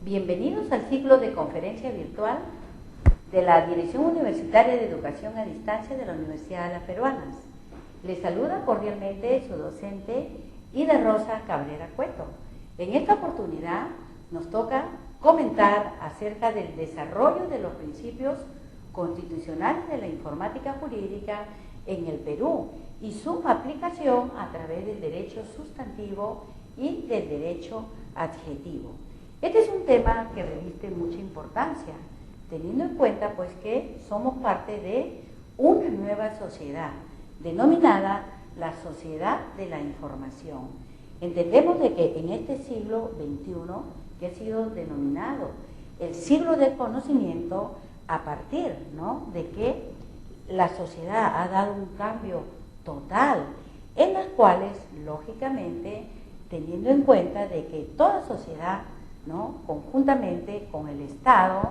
Bienvenidos al ciclo de conferencia virtual de la Dirección Universitaria de Educación a Distancia de la Universidad de las Peruanas. Les saluda cordialmente su docente Ida Rosa Cabrera Cueto. En esta oportunidad nos toca comentar acerca del desarrollo de los principios constitucionales de la informática jurídica en el Perú y su aplicación a través del derecho sustantivo y del derecho adjetivo. Este es un tema que reviste mucha importancia, teniendo en cuenta pues que somos parte de una nueva sociedad, denominada la sociedad de la información. Entendemos de que en este siglo XXI, que ha sido denominado el siglo del conocimiento, a partir, de que la sociedad ha dado un cambio total, en las cuales, lógicamente, teniendo en cuenta de que toda sociedad, conjuntamente con el Estado,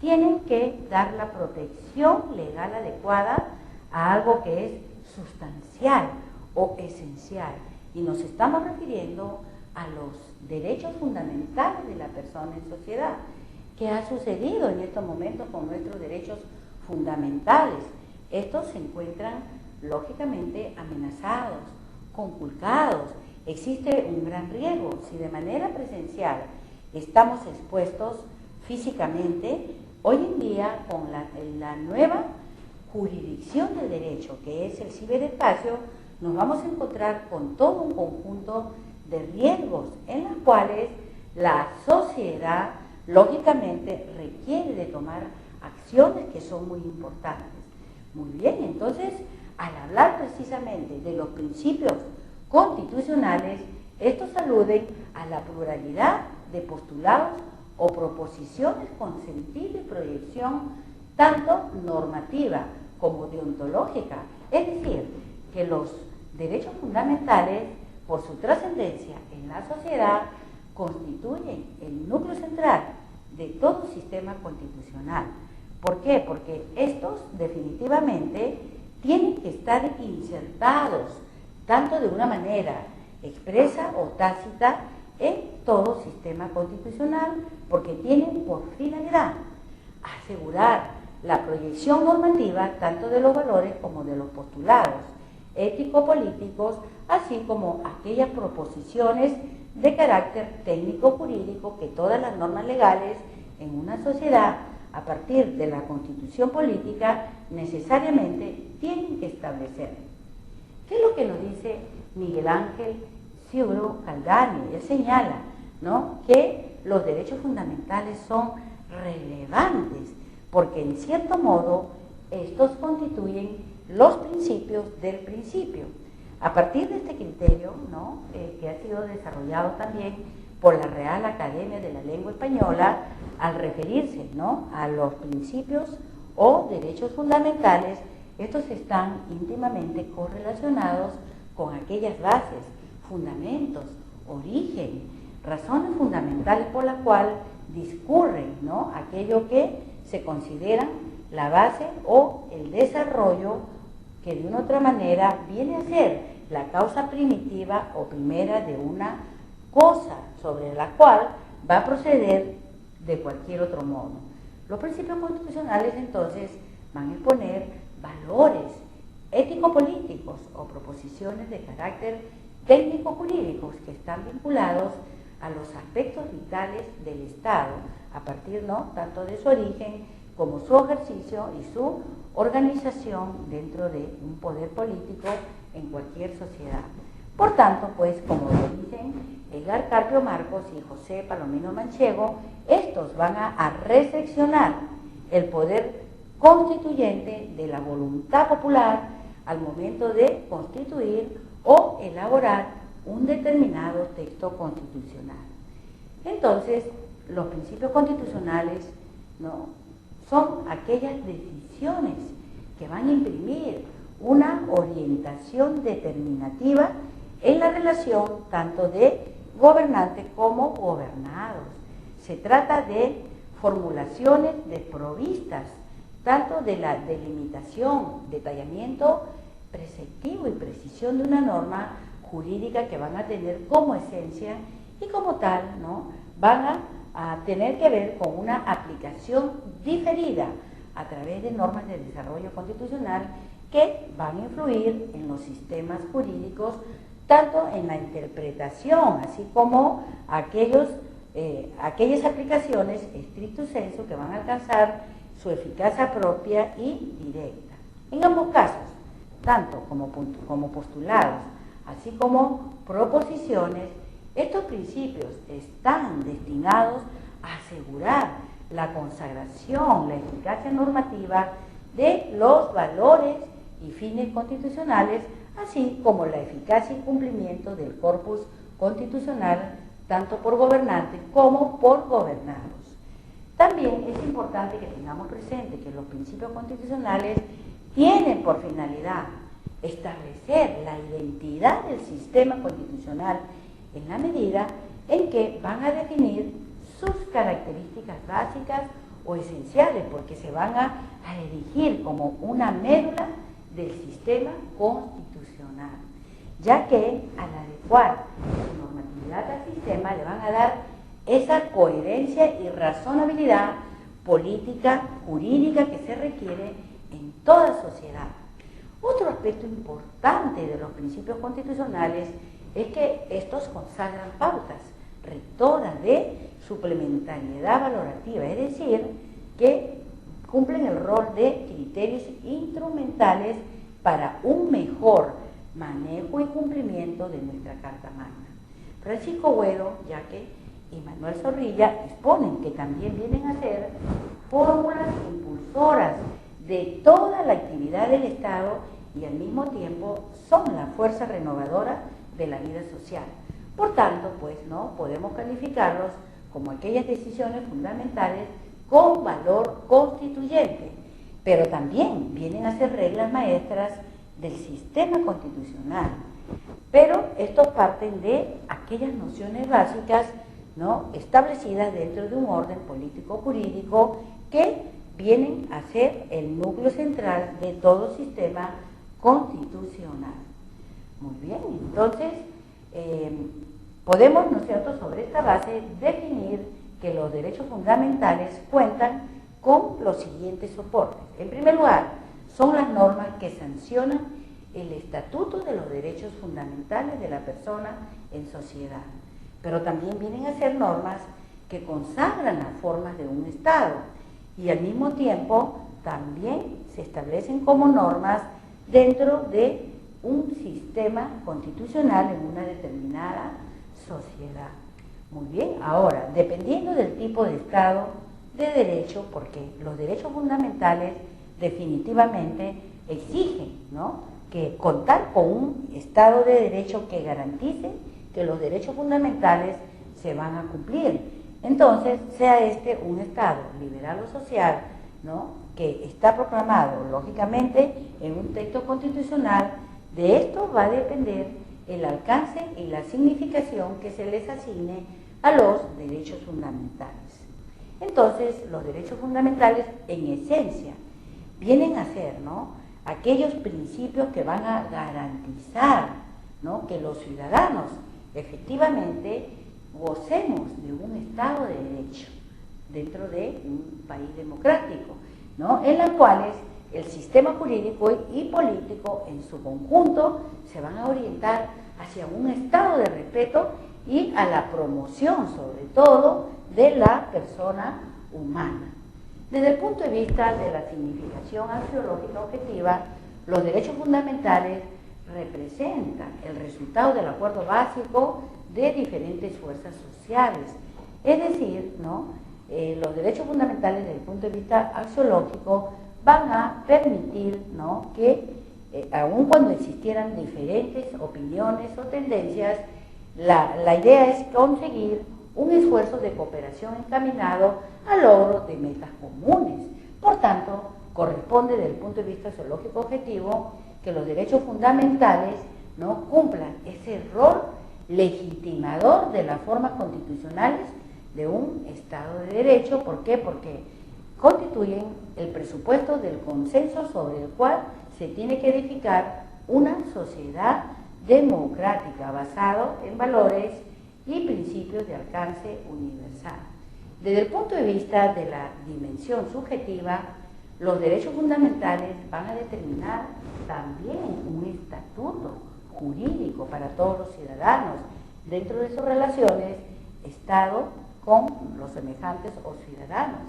tienen que dar la protección legal adecuada a algo que es sustancial o esencial. Y nos estamos refiriendo a los derechos fundamentales de la persona en sociedad. ¿Qué ha sucedido en estos momentos con nuestros derechos fundamentales? Estos se encuentran, lógicamente, amenazados, conculcados. Existe un gran riesgo. Si de manera presencial estamos expuestos físicamente, hoy en día con la nueva jurisdicción del derecho, que es el ciberespacio, nos vamos a encontrar con todo un conjunto de riesgos en los cuales la sociedad, lógicamente, requiere de tomar acciones que son muy importantes. Muy bien, entonces, al hablar precisamente de los principios constitucionales, estos aluden a la pluralidad de postulados o proposiciones con sentido y proyección tanto normativa como deontológica, es decir, que los derechos fundamentales, por su trascendencia en la sociedad, constituyen el núcleo central de todo sistema constitucional. ¿Por qué? Porque estos definitivamente tienen que estar insertados, tanto de una manera expresa o tácita, en todo sistema constitucional, porque tienen por finalidad asegurar la proyección normativa tanto de los valores como de los postulados ético-políticos, así como aquellas proposiciones de carácter técnico-jurídico que todas las normas legales en una sociedad, a partir de la constitución política, necesariamente tienen que establecer. ¿Qué es lo que nos dice Miguel Ángel Ciuro Caldani? Él señala, que los derechos fundamentales son relevantes, porque en cierto modo estos constituyen los principios del principio. A partir de este criterio, que ha sido desarrollado también por la Real Academia de la Lengua Española, al referirse a los principios o derechos fundamentales, estos están íntimamente correlacionados con aquellas bases, fundamentos, origen, razones fundamentales por las cuales discurren aquello que se considera la base o el desarrollo que de una u otra manera viene a ser la causa primitiva o primera de una cosa sobre la cual va a proceder de cualquier otro modo. Los principios constitucionales entonces van a exponer valores ético-políticos o proposiciones de carácter técnico-jurídicos que están vinculados a los aspectos vitales del Estado, a partir tanto de su origen como su ejercicio y su organización dentro de un poder político en cualquier sociedad. Por tanto, pues, como lo dicen Edgar Carpio Marcos y José Palomino Manchego, estos van a recepcionar el poder constituyente de la voluntad popular al momento de constituir o elaborar un determinado texto constitucional. Entonces, los principios constitucionales son aquellas decisiones que van a imprimir una orientación determinativa en la relación tanto de gobernantes como gobernados. Se trata de formulaciones desprovistas tanto de la delimitación, detallamiento preceptivo y precisión de una norma jurídica que van a tener como esencia y como tal, van a a tener que ver con una aplicación diferida a través de normas de desarrollo constitucional que van a influir en los sistemas jurídicos, tanto en la interpretación, así como aquellas aplicaciones estricto sensu que van a alcanzar su eficacia propia y directa. En ambos casos, tanto como postulados, así como proposiciones, estos principios están destinados a asegurar la consagración, la eficacia normativa de los valores y fines constitucionales, así como la eficacia y cumplimiento del corpus constitucional, tanto por gobernantes como por gobernados. También es importante que tengamos presente que los principios constitucionales tienen por finalidad establecer la identidad del sistema constitucional en la medida en que van a definir sus características básicas o esenciales, porque se van a erigir como una médula del sistema constitucional, ya que al adecuar su normatividad al sistema le van a dar esa coherencia y razonabilidad política, jurídica que se requiere en toda sociedad. Otro aspecto importante de los principios constitucionales es que estos consagran pautas rectoras de suplementariedad valorativa, es decir, que cumplen el rol de criterios instrumentales para un mejor manejo y cumplimiento de nuestra Carta Magna. Francisco Güedo, Yaque y Manuel Zorrilla exponen que también vienen a ser fórmulas impulsoras de toda la actividad del Estado y al mismo tiempo son la fuerza renovadora de la vida social. Por tanto, pues no podemos calificarlos como aquellas decisiones fundamentales con valor constituyente, pero también vienen a ser reglas maestras del sistema constitucional. Pero estos parten de aquellas nociones básicas, ¿no?, establecidas dentro de un orden político-jurídico que vienen a ser el núcleo central de todo sistema constitucional. Muy bien, entonces podemos, ¿no es cierto?, sobre esta base definir que los derechos fundamentales cuentan con los siguientes soportes. En primer lugar, son las normas que sancionan el estatuto de los derechos fundamentales de la persona en sociedad, pero también vienen a ser normas que consagran las formas de un Estado y al mismo tiempo también se establecen como normas dentro de un sistema constitucional en una determinada sociedad. Muy bien, ahora, dependiendo del tipo de Estado de derecho, porque los derechos fundamentales definitivamente exigen, ¿no?, que contar con un Estado de derecho que garantice que los derechos fundamentales se van a cumplir. Entonces, sea este un Estado liberal o social, ¿no?, que está proclamado, lógicamente, en un texto constitucional, de esto va a depender el alcance y la significación que se les asigne a los derechos fundamentales. Entonces, los derechos fundamentales, en esencia, vienen a ser, ¿no?, aquellos principios que van a garantizar, ¿no?, que los ciudadanos efectivamente gocemos de un Estado de Derecho dentro de un país democrático, ¿no?, en las cuales el sistema jurídico y político en su conjunto se van a orientar hacia un estado de respeto y a la promoción, sobre todo, de la persona humana. Desde el punto de vista de la significación axiológica objetiva, los derechos fundamentales representan el resultado del acuerdo básico de diferentes fuerzas sociales. Es decir, ¿no?, los derechos fundamentales desde el punto de vista axiológico van a permitir, ¿no?, que aun cuando existieran diferentes opiniones o tendencias, la idea es conseguir un esfuerzo de cooperación encaminado al logro de metas comunes. Por tanto, corresponde desde el punto de vista sociológico objetivo que los derechos fundamentales, ¿no?, cumplan ese rol legitimador de las formas constitucionales de un Estado de Derecho. ¿Por qué? Porque constituyen el presupuesto del consenso sobre el cual se tiene que edificar una sociedad democrática basado en valores y principios de alcance universal. Desde el punto de vista de la dimensión subjetiva, los derechos fundamentales van a determinar también un estatuto jurídico para todos los ciudadanos dentro de sus relaciones Estado con los semejantes o ciudadanos.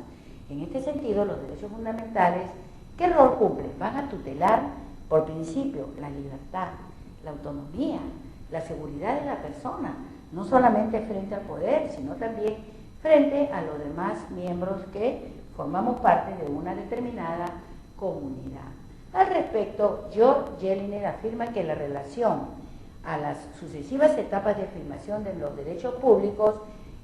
En este sentido, los derechos fundamentales, ¿qué rol cumplen? Van a tutelar, por principio, la libertad, la autonomía, la seguridad de la persona, no solamente frente al poder, sino también frente a los demás miembros que formamos parte de una determinada comunidad. Al respecto, George Jelinek afirma que la relación a las sucesivas etapas de afirmación de los derechos públicos,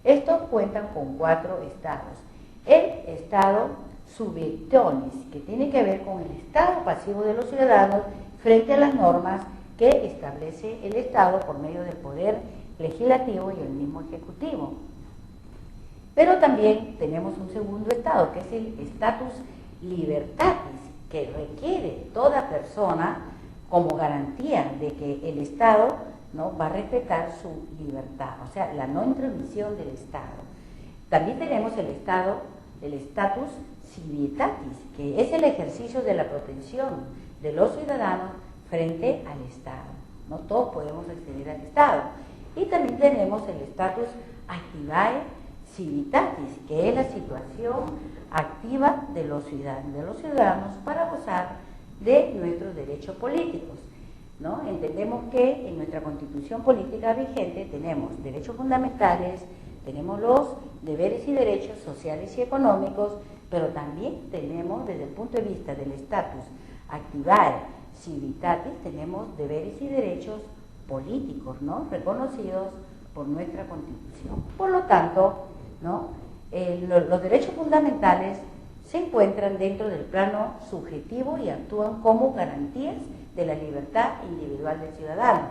estos cuentan con 4 estados. El estado subiectionis, que tiene que ver con el estado pasivo de los ciudadanos frente a las normas que establece el Estado por medio del poder legislativo y el mismo ejecutivo. Pero también tenemos un segundo estado, que es el status libertatis, que requiere toda persona como garantía de que el Estado, ¿no?, va a respetar su libertad, o sea, la no intromisión del Estado. También tenemos el status civitatis, que es el ejercicio de la protección de los ciudadanos frente al Estado. No todos podemos acceder al Estado. Y también tenemos el status activae civitatis, que es la situación activa de los ciudadanos para gozar de nuestros derechos políticos, ¿no? Entendemos que en nuestra Constitución política vigente tenemos derechos fundamentales, tenemos los deberes y derechos sociales y económicos, pero también tenemos, desde el punto de vista del status activae civitatis, tenemos deberes y derechos políticos, ¿no?, reconocidos por nuestra Constitución. Por lo tanto, ¿no?, los derechos fundamentales se encuentran dentro del plano subjetivo y actúan como garantías de la libertad individual del ciudadano.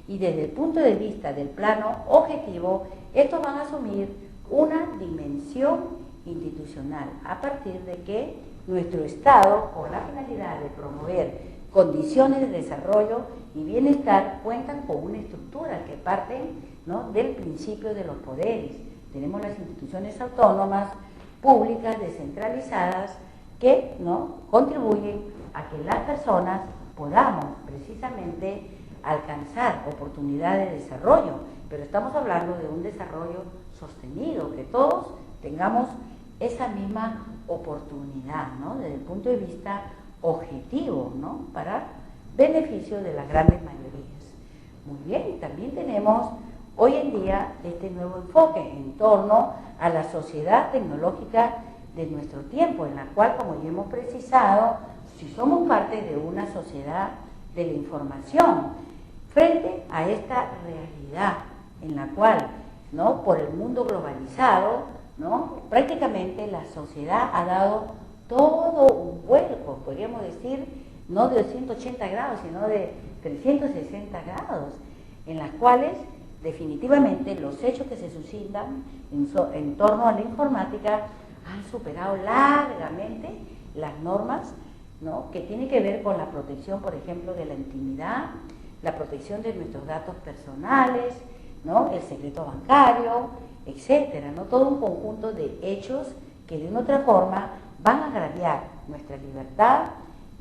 Y desde el punto de vista del plano objetivo, estos van a asumir una dimensión institucional a partir de que nuestro Estado, con la finalidad de promover condiciones de desarrollo y bienestar, cuentan con una estructura que parte, ¿no?, del principio de los poderes. Tenemos las instituciones autónomas, públicas, descentralizadas, que, ¿no?, contribuyen a que las personas podamos precisamente alcanzar oportunidades de desarrollo, pero estamos hablando de un desarrollo sostenido, que todos tengamos esa misma oportunidad, ¿no?, desde el punto de vista objetivo, ¿no?, para beneficio de las grandes mayorías. Muy bien, también tenemos hoy en día este nuevo enfoque en torno a la sociedad tecnológica de nuestro tiempo, en la cual, como ya hemos precisado, si somos parte de una sociedad de la información, frente a esta realidad en la cual, ¿no?, por el mundo globalizado, ¿no?, prácticamente la sociedad ha dado todo un vuelco, podríamos decir, no de 180 grados, sino de 360 grados, en las cuales definitivamente los hechos que se suscitan en torno a la informática han superado largamente las normas, ¿no?, que tienen que ver con la protección, por ejemplo, de la intimidad, la protección de nuestros datos personales, ¿no?, el secreto bancario, etcétera, ¿no?, todo un conjunto de hechos que de una otra forma van a agraviar nuestra libertad,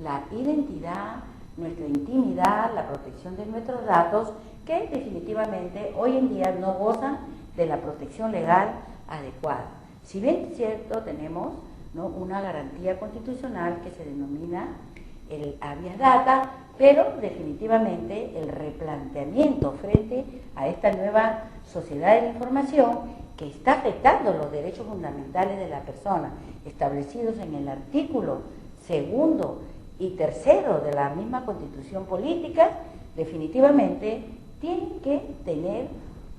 la identidad, nuestra intimidad, la protección de nuestros datos, que definitivamente hoy en día no gozan de la protección legal adecuada. Si bien es cierto, tenemos, ¿no?, una garantía constitucional que se denomina el habeas data, pero definitivamente el replanteamiento frente a esta nueva sociedad de la información que está afectando los derechos fundamentales de la persona establecidos en el artículo 2 y 3 de la misma Constitución política, definitivamente tienen que tener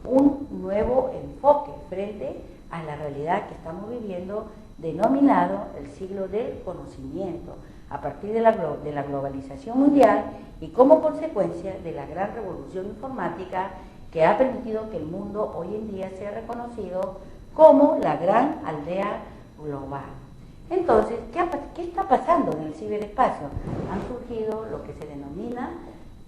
un nuevo enfoque frente a la realidad que estamos viviendo, denominado el siglo del conocimiento, a partir de la globalización mundial y como consecuencia de la gran revolución informática que ha permitido que el mundo hoy en día sea reconocido como la gran aldea global. Entonces, ¿qué está pasando en el ciberespacio? Han surgido lo que se denomina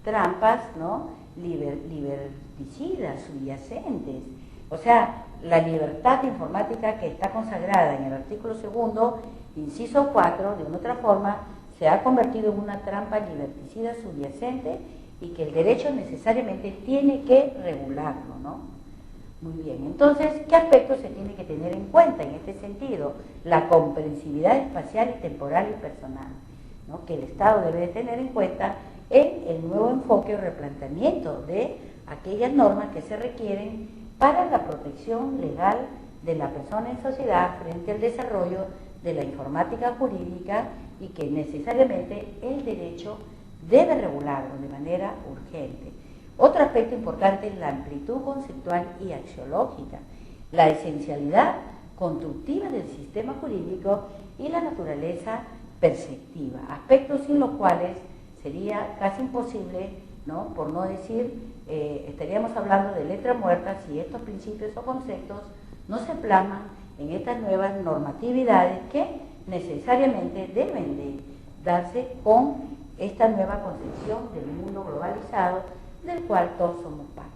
trampas, ¿no?, liberticidas, subyacentes, O sea, la libertad informática que está consagrada en el artículo 2, inciso 4, de una otra forma, se ha convertido en una trampa liberticida subyacente y que el derecho necesariamente tiene que regularlo, ¿no? Muy bien, entonces, ¿qué aspectos se tiene que tener en cuenta en este sentido? La comprensibilidad espacial y temporal y personal, ¿no? Que el Estado debe de tener en cuenta en el nuevo enfoque o replanteamiento de aquellas normas que se requieren para la protección legal de la persona en sociedad frente al desarrollo de la informática jurídica y que necesariamente el derecho debe regularlo de manera urgente. Otro aspecto importante es la amplitud conceptual y axiológica, la esencialidad constructiva del sistema jurídico y la naturaleza perceptiva, aspectos sin los cuales sería casi imposible, ¿no? Por no decir, estaríamos hablando de letra muerta si estos principios o conceptos no se plasman en estas nuevas normatividades que necesariamente deben de darse con esta nueva concepción del mundo globalizado del cual todos somos partes.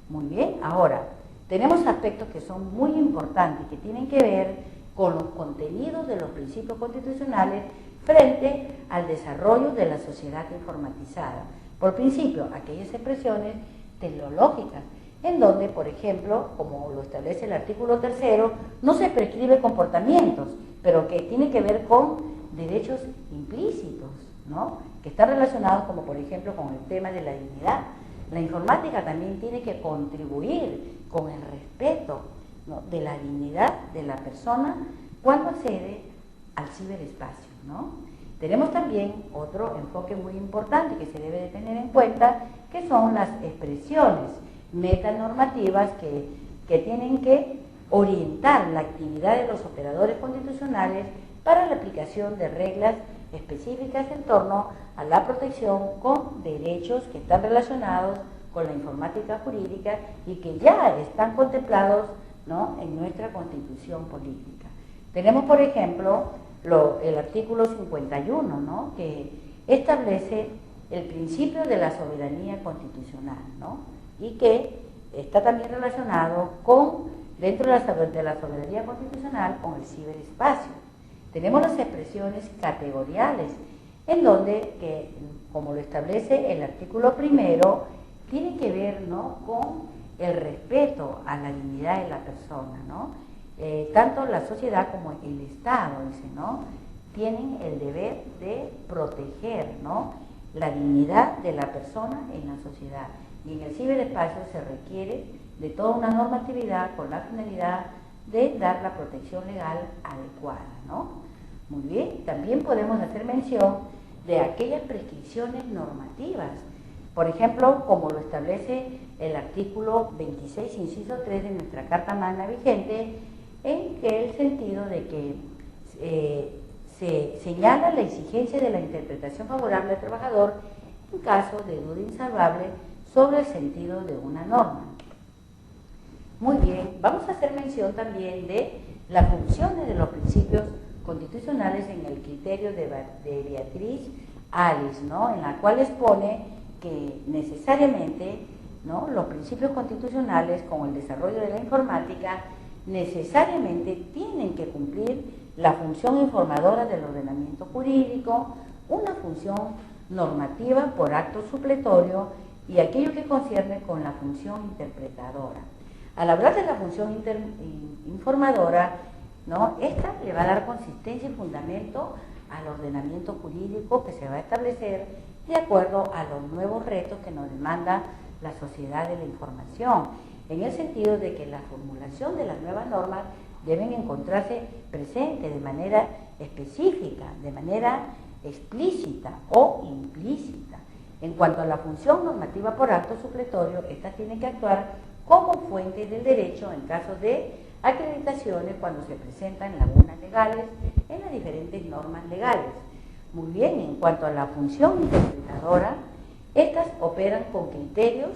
Muy bien, ahora, tenemos aspectos que son muy importantes, que tienen que ver con los contenidos de los principios constitucionales frente al desarrollo de la sociedad informatizada. Por principio, aquellas expresiones tecnológicas, en donde, por ejemplo, como lo establece el artículo 3, no se prescribe comportamientos, pero que tiene que ver con derechos implícitos, ¿no? Que están relacionados, como por ejemplo, con el tema de la dignidad. La informática también tiene que contribuir con el respeto, ¿no? De la dignidad de la persona cuando accede al ciberespacio, ¿no? Tenemos también otro enfoque muy importante que se debe de tener en cuenta, que son las expresiones metanormativas que tienen que orientar la actividad de los operadores constitucionales para la aplicación de reglas específicas en torno a la protección con derechos que están relacionados con la informática jurídica y que ya están contemplados, ¿no? En nuestra Constitución política. Tenemos, por ejemplo, el artículo 51, ¿no? Que establece el principio de la soberanía constitucional, ¿no? Y que está también relacionado con, dentro de la soberanía constitucional, con el ciberespacio. Tenemos las expresiones categoriales, en donde, que, como lo establece el artículo 1, tiene que ver, ¿no? Con el respeto a la dignidad de la persona, ¿no? Tanto la sociedad como el Estado, dice, ¿no? Tienen el deber de proteger, ¿no? La dignidad de la persona en la sociedad. Y en el ciberespacio se requiere de toda una normatividad con la finalidad de dar la protección legal adecuada, ¿no? Muy bien, también podemos hacer mención de aquellas prescripciones normativas, por ejemplo, como lo establece el artículo 26, inciso 3 de nuestra Carta Magna vigente, en que el sentido de que se señala la exigencia de la interpretación favorable al trabajador en caso de duda insalvable sobre el sentido de una norma. Muy bien, vamos a hacer mención también de las funciones de los principios constitucionales en el criterio de Beatriz Alice, ¿no? En la cual expone que necesariamente, ¿no? Los principios constitucionales, con el desarrollo de la informática, necesariamente tienen que cumplir la función informadora del ordenamiento jurídico, una función normativa por acto supletorio y aquello que concierne con la función interpretadora. Al hablar de la función informadora, ¿no? Esta le va a dar consistencia y fundamento al ordenamiento jurídico que se va a establecer de acuerdo a los nuevos retos que nos demanda la sociedad de la información, en el sentido de que la formulación de las nuevas normas deben encontrarse presentes de manera específica, de manera explícita o implícita. En cuanto a la función normativa por acto supletorio, esta tiene que actuar como fuente del derecho en caso de acreditaciones cuando se presentan lagunas legales en las diferentes normas legales. Muy bien, en cuanto a la función interpretadora, estas operan con criterios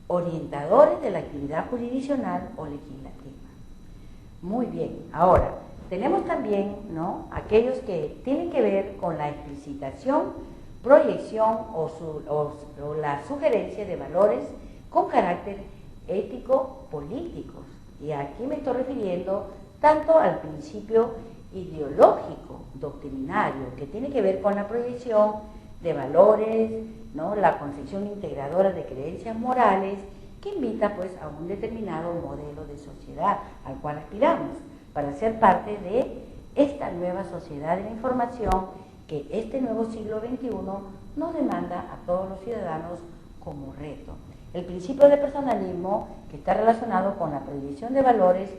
orientadores de la actividad jurisdiccional o legislativa. Muy bien, ahora, tenemos también, ¿no?, aquellos que tienen que ver con la explicitación, proyección o la sugerencia de valores con carácter ético-políticos. Y aquí me estoy refiriendo tanto al principio ideológico, doctrinario, que tiene que ver con la proyección de valores, ¿no? La concepción integradora de creencias morales, que invita pues a un determinado modelo de sociedad al cual aspiramos, para ser parte de esta nueva sociedad de la información que este nuevo siglo XXI nos demanda a todos los ciudadanos como reto. El principio de personalismo, que está relacionado con la proyección de valores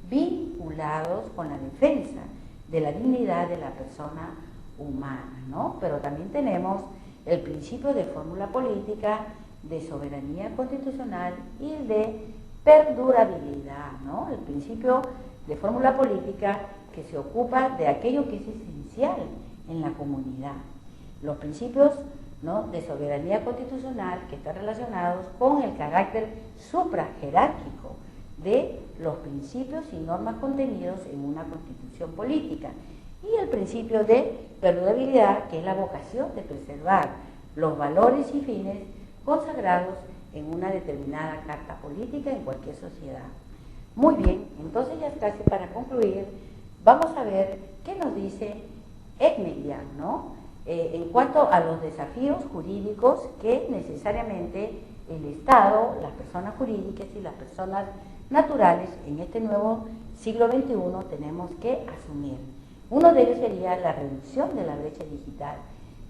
vinculados con la defensa de la dignidad de la persona humana, ¿no? Pero también tenemos el principio de fórmula política, de soberanía constitucional y el de perdurabilidad, ¿no? El principio de fórmula política que se ocupa de aquello que es esencial en la comunidad. Los principios, ¿no?, de soberanía constitucional, que están relacionados con el carácter suprajerárquico de los principios y normas contenidos en una constitución política, y el principio de perdurabilidad, que es la vocación de preservar los valores y fines consagrados en una determinada carta política en cualquier sociedad. Muy bien, entonces ya casi para concluir, vamos a ver qué nos dice Ekmelian, ¿no? En cuanto a los desafíos jurídicos que necesariamente el Estado, las personas jurídicas y las personas naturales en este nuevo siglo XXI tenemos que asumir. Uno de ellos sería la reducción de la brecha digital,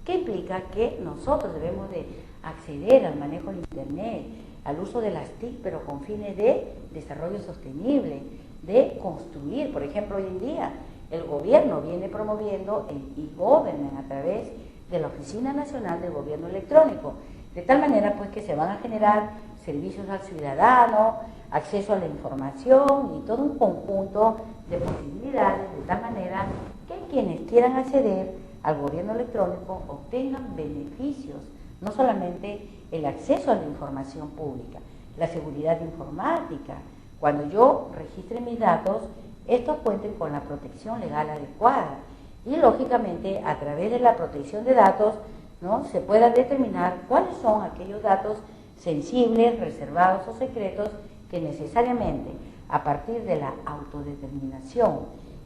que implica que nosotros debemos de acceder al manejo del Internet, al uso de las TIC, pero con fines de desarrollo sostenible, de construir. Por ejemplo, hoy en día el gobierno viene promoviendo el e-government a través de la Oficina Nacional del Gobierno Electrónico, de tal manera pues que se van a generar servicios al ciudadano, acceso a la información y todo un conjunto de posibilidades, de tal manera que quienes quieran acceder al gobierno electrónico obtengan beneficios, no solamente el acceso a la información pública, la seguridad informática. Cuando yo registre mis datos, estos cuenten con la protección legal adecuada y lógicamente a través de la protección de datos, ¿no?, se pueda determinar cuáles son aquellos datos sensibles, reservados o secretos que necesariamente a partir de la autodeterminación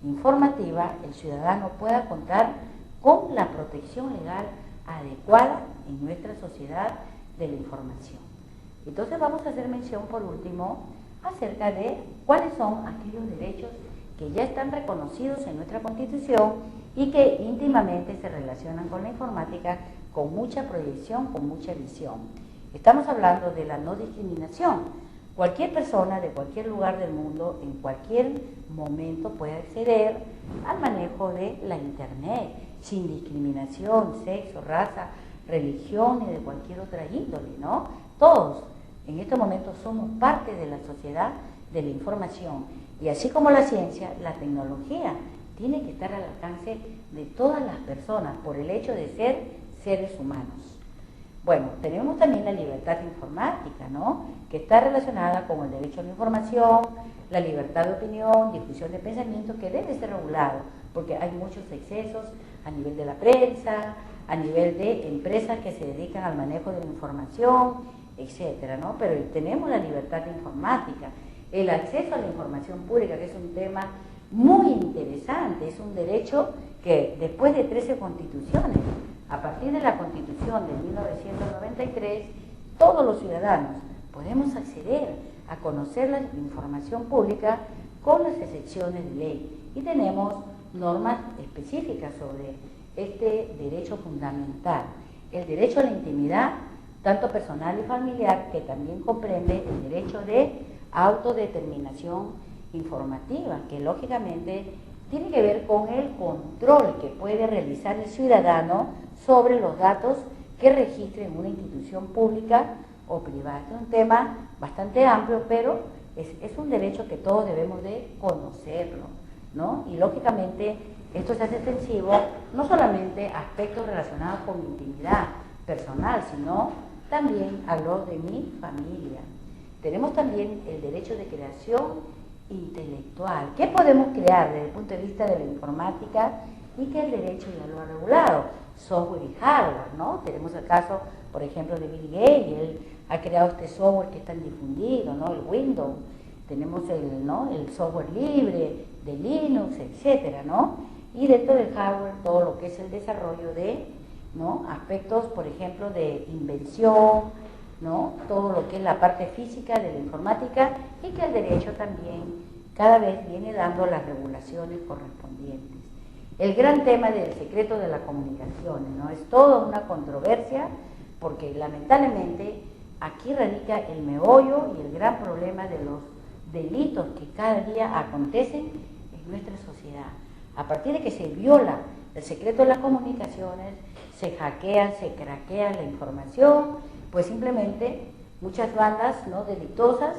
informativa el ciudadano pueda contar con la protección legal adecuada en nuestra sociedad de la información. Entonces vamos a hacer mención por último acerca de cuáles son aquellos derechos que ya están reconocidos en nuestra Constitución y que íntimamente se relacionan con la informática con mucha proyección, con mucha visión. Estamos hablando de la no discriminación. Cualquier persona de cualquier lugar del mundo, en cualquier momento, puede acceder al manejo de la Internet, sin discriminación, sexo, raza, religión y de cualquier otra índole, ¿no? Todos en este momento somos parte de la sociedad de la información. Y así como la ciencia, la tecnología tiene que estar al alcance de todas las personas por el hecho de ser seres humanos. Bueno, tenemos también la libertad informática, ¿no?, que está relacionada con el derecho a la información, la libertad de opinión, difusión de pensamiento, que debe ser regulado, porque hay muchos excesos a nivel de la prensa, a nivel de empresas que se dedican al manejo de la información, etcétera, ¿no? Pero tenemos la libertad informática, el acceso a la información pública, que es un tema muy interesante, es un derecho que después de 13 constituciones, a partir de la Constitución de 1993, todos los ciudadanos podemos acceder a conocer la información pública con las excepciones de ley y tenemos normas específicas sobre este derecho fundamental, el derecho a la intimidad, tanto personal y familiar, que también comprende el derecho de autodeterminación informativa, que lógicamente tiene que ver con el control que puede realizar el ciudadano sobre los datos que registre en una institución pública o privada. Es un tema bastante amplio, pero es un derecho que todos debemos de conocerlo, ¿no? Y lógicamente esto se hace extensivo no solamente a aspectos relacionados con mi intimidad personal, sino también a los de mi familia. Tenemos también el derecho de creación intelectual. ¿Qué podemos crear desde el punto de vista de la informática y que el derecho ya lo ha regulado? Software y hardware, ¿no? Tenemos el caso, por ejemplo, de Bill Gates, él ha creado este software que es tan difundido, ¿no? El Windows, tenemos el software libre de Linux, etcétera, ¿no? Y dentro del hardware todo lo que es el desarrollo de, ¿no?, aspectos, por ejemplo, de invención, ¿no?, todo lo que es la parte física de la informática, y que el derecho también cada vez viene dando las regulaciones correspondientes. El gran tema del secreto de las comunicaciones, ¿no? Es toda una controversia, porque lamentablemente aquí radica el meollo y el gran problema de los delitos que cada día acontecen en nuestra sociedad. A partir de que se viola el secreto de las comunicaciones, se hackea, se craquea la información, pues simplemente muchas bandas, ¿no?, delictosas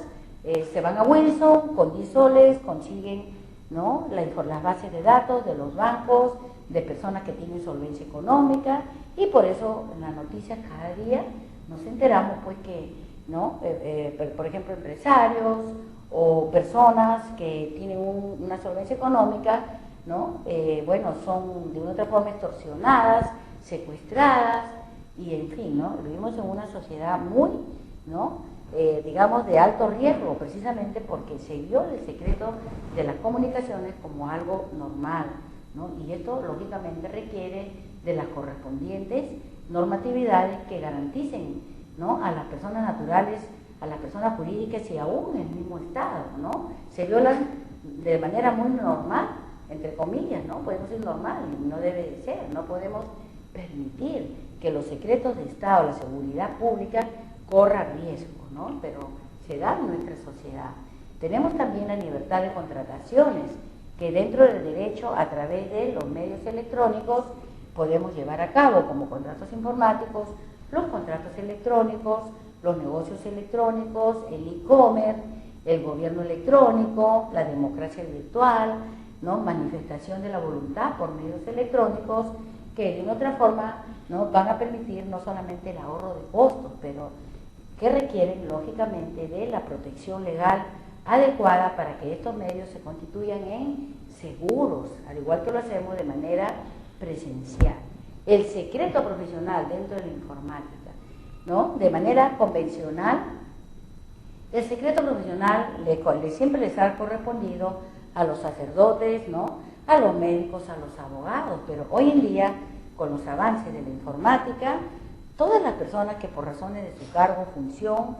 se van a Wilson, con 10 soles consiguen, ¿no?, las bases de datos de los bancos, de personas que tienen solvencia económica, y por eso en las noticias cada día nos enteramos pues que, ¿no?, por ejemplo, empresarios o personas que tienen una solvencia económica, ¿no?, bueno, son de una otra forma extorsionadas, secuestradas, y en fin, ¿no?, vivimos en una sociedad muy, ¿no?, digamos, de alto riesgo, precisamente porque se viola el secreto de las comunicaciones como algo normal, ¿no? Y esto lógicamente requiere de las correspondientes normatividades que garanticen, ¿no?, a las personas naturales, a las personas jurídicas y aún en el mismo Estado, ¿no? Se violan de manera muy normal, entre comillas, ¿no? Podemos decir normal, no debe de ser, no podemos permitir que los secretos de Estado, la seguridad pública, corra riesgo, ¿no? Pero se da en nuestra sociedad. Tenemos también la libertad de contrataciones, que dentro del derecho, a través de los medios electrónicos, podemos llevar a cabo, como contratos informáticos, los contratos electrónicos, los negocios electrónicos, el e-commerce, el gobierno electrónico, la democracia virtual, ¿no?, manifestación de la voluntad por medios electrónicos, que de una otra forma, ¿no?, van a permitir no solamente el ahorro de costos, pero que requieren lógicamente de la protección legal adecuada para que estos medios se constituyan en seguros, al igual que lo hacemos de manera presencial. El secreto profesional dentro de la informática, ¿no?, de manera convencional, el secreto profesional siempre les ha correspondido a los sacerdotes, ¿no?, a los médicos, a los abogados, pero hoy en día, con los avances de la informática, todas las personas que por razones de su cargo, función,